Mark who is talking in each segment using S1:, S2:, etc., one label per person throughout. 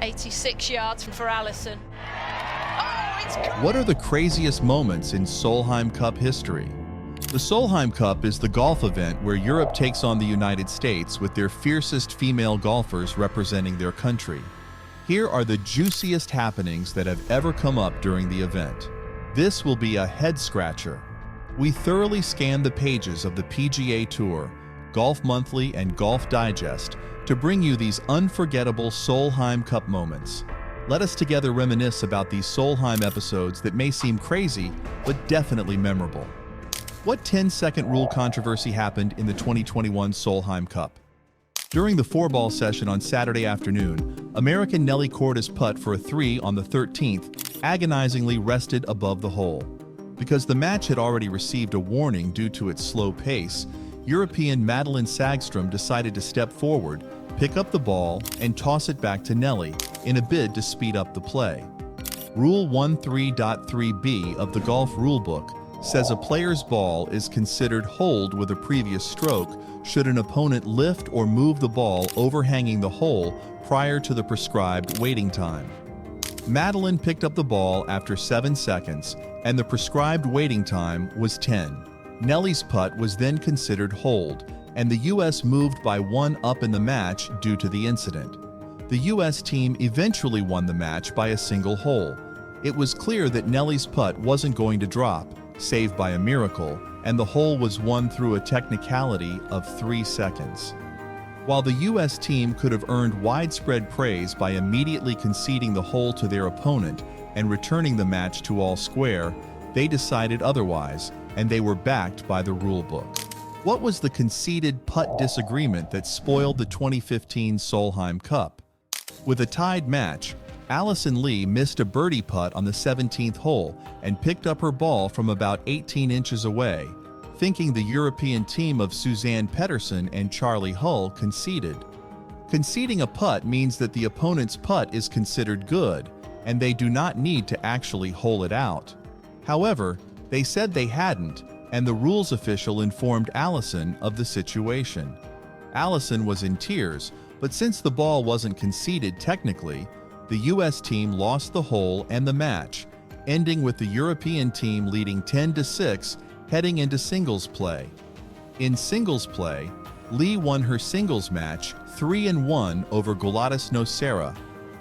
S1: 86 yards for Allison. Oh, it's gone.
S2: What are the craziest moments in Solheim Cup history? The Solheim Cup is the golf event where Europe takes on the United States with their fiercest female golfers representing their country. Here are the juiciest happenings that have ever come up during the event. This will be a head-scratcher. We thoroughly scanned the pages of the PGA Tour, Golf Monthly, and Golf Digest to bring you these unforgettable Solheim Cup moments. Let us together reminisce about these Solheim episodes that may seem crazy, but definitely memorable. What 10-second rule controversy happened in the 2021 Solheim Cup? During the 4-ball session on Saturday afternoon, American Nelly Corda's putt for a 3 on the 13th agonizingly rested above the hole. Because the match had already received a warning due to its slow pace, European Madelene Sagström decided to step forward, pick up the ball, and toss it back to Nelly in a bid to speed up the play. Rule 13.3b of the golf rulebook says a player's ball is considered holed with a previous stroke should an opponent lift or move the ball overhanging the hole prior to the prescribed waiting time. Madelene picked up the ball after 7 seconds, and the prescribed waiting time was 10. Nelly's putt was then considered holed, and the U.S. moved by 1 up in the match due to the incident. The U.S. team eventually won the match by a single hole. It was clear that Nelly's putt wasn't going to drop, save by a miracle, and the hole was won through a technicality of 3 seconds. While the U.S. team could have earned widespread praise by immediately conceding the hole to their opponent and returning the match to all square, they decided otherwise, and they were backed by the rulebook. What was the conceded putt disagreement that spoiled the 2015 Solheim Cup? With a tied match, Allison Lee missed a birdie putt on the 17th hole and picked up her ball from about 18 inches away, thinking the European team of Suzanne Pettersen and Charlie Hull conceded. Conceding a putt means that the opponent's putt is considered good, and they do not need to actually hole it out. However, they said they hadn't, and the rules official informed Allison of the situation. Allison was in tears, but since the ball wasn't conceded technically, the U.S. team lost the hole and the match, ending with the European team leading 10-6 heading into singles play. In singles play, Lee won her singles match 3-1 over Gladys Nocera,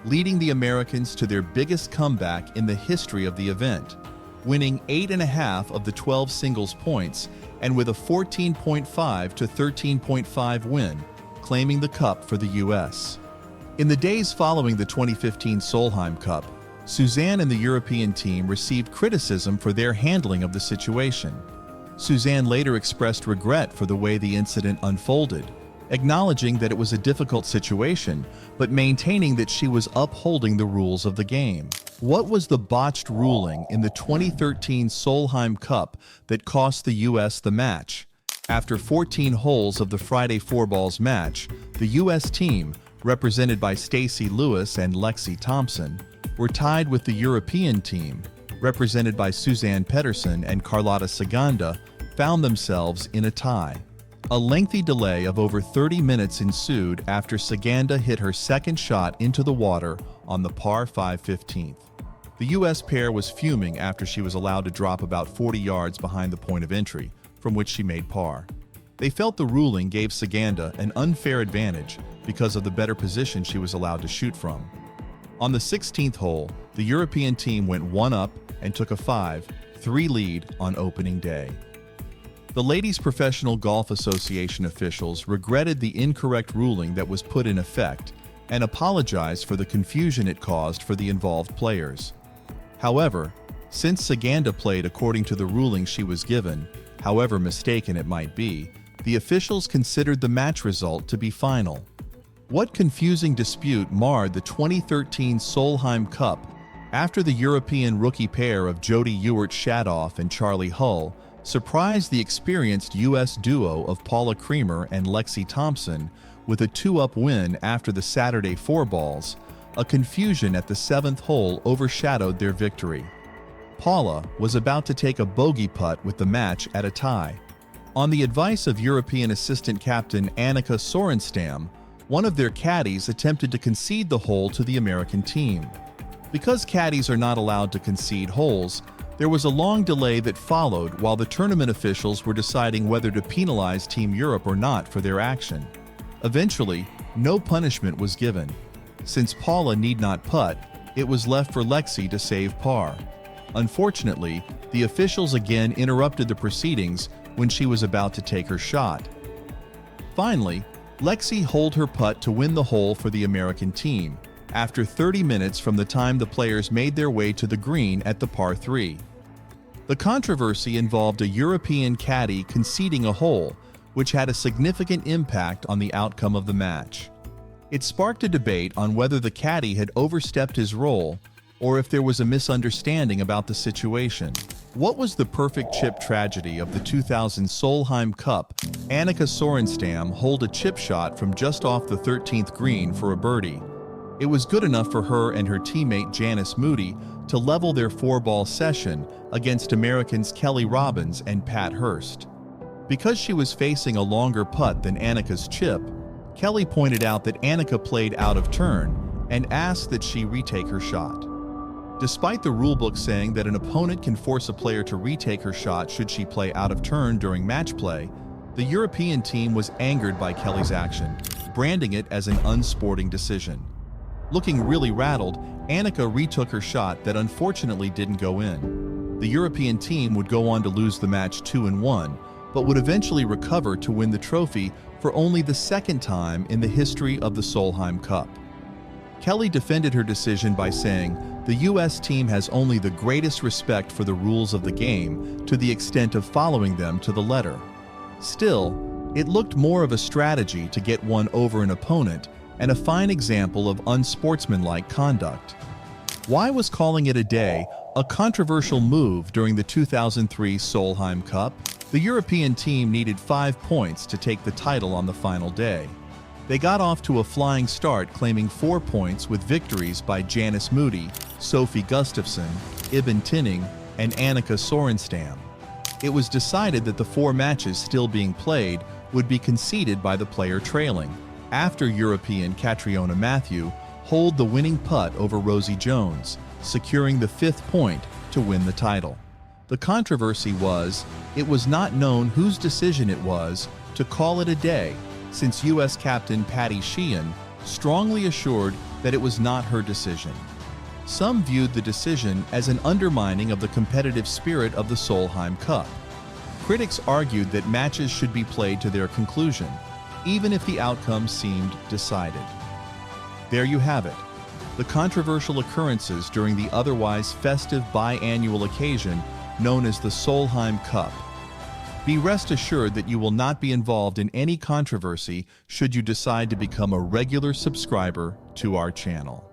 S2: leading the Americans to their biggest comeback in the history of the event, winning 8.5 of the 12 singles points and with a 14.5 to 13.5 win, claiming the cup for the U.S. In the days following the 2015 Solheim Cup, Suzanne and the European team received criticism for their handling of the situation. Suzanne later expressed regret for the way the incident unfolded, acknowledging that it was a difficult situation, but maintaining that she was upholding the rules of the game. What was the botched ruling in the 2013 Solheim Cup that cost the U.S. the match? After 14 holes of the Friday 4-balls match, the U.S. team, represented by Stacey Lewis and Lexi Thompson, were tied with the European team, represented by Suzanne Pettersen and Carlota Ciganda, found themselves in a tie. A lengthy delay of over 30 minutes ensued after Ciganda hit her second shot into the water on the par 5 15th. The U.S. pair was fuming after she was allowed to drop about 40 yards behind the point of entry, from which she made par. They felt the ruling gave Ciganda an unfair advantage because of the better position she was allowed to shoot from. On the 16th hole, the European team went 1 up and took a 5-3 lead on opening day. The Ladies Professional Golf Association officials regretted the incorrect ruling that was put in effect and apologized for the confusion it caused for the involved players. However, since Ciganda played according to the ruling she was given, however mistaken it might be, the officials considered the match result to be final. What confusing dispute marred the 2013 Solheim Cup after the European rookie pair of Jody Ewart-Shadoff and Charlie Hull surprised the experienced U.S. duo of Paula Creamer and Lexi Thompson with a 2-up win after the Saturday 4-balls? A confusion at the 7th hole overshadowed their victory. Paula was about to take a bogey putt with the match at a tie. On the advice of European assistant captain Annika Sorenstam, one of their caddies attempted to concede the hole to the American team. Because caddies are not allowed to concede holes, there was a long delay that followed while the tournament officials were deciding whether to penalize Team Europe or not for their action. Eventually, no punishment was given. Since Paula need not putt, it was left for Lexi to save par. Unfortunately, the officials again interrupted the proceedings when she was about to take her shot. Finally, Lexi holed her putt to win the hole for the American team, after 30 minutes from the time the players made their way to the green at the par 3. The controversy involved a European caddy conceding a hole, which had a significant impact on the outcome of the match. It sparked a debate on whether the caddy had overstepped his role or if there was a misunderstanding about the situation. What was the perfect chip tragedy of the 2000 Solheim Cup? Annika Sorenstam holed a chip shot from just off the 13th green for a birdie. It was good enough for her and her teammate Janice Moody to level their 4-ball session against Americans Kelly Robbins and Pat Hurst. Because she was facing a longer putt than Annika's chip, Kelly pointed out that Annika played out of turn and asked that she retake her shot. Despite the rulebook saying that an opponent can force a player to retake her shot should she play out of turn during match play, the European team was angered by Kelly's action, branding it as an unsporting decision. Looking really rattled, Annika retook her shot that unfortunately didn't go in. The European team would go on to lose the match 2-1, but would eventually recover to win the trophy for only the second time in the history of the Solheim Cup. Kelly defended her decision by saying, "The U.S. team has only the greatest respect for the rules of the game to the extent of following them to the letter." Still, it looked more of a strategy to get one over an opponent and a fine example of unsportsmanlike conduct. Why was calling it a day a controversial move during the 2003 Solheim Cup? The European team needed 5 points to take the title on the final day. They got off to a flying start, claiming 4 points with victories by Janice Moody, Sophie Gustafsson, Ibn Tinning, and Annika Sorenstam. It was decided that the 4 matches still being played would be conceded by the player trailing, after European Catriona Matthew holed the winning putt over Rosie Jones, securing the 5th point to win the title. The controversy was, it was not known whose decision it was to call it a day, since U.S. captain Patty Sheehan strongly assured that it was not her decision. Some viewed the decision as an undermining of the competitive spirit of the Solheim Cup. Critics argued that matches should be played to their conclusion, even if the outcome seemed decided. There you have it, the controversial occurrences during the otherwise festive biannual occasion known as the Solheim Cup. Be rest assured that you will not be involved in any controversy should you decide to become a regular subscriber to our channel.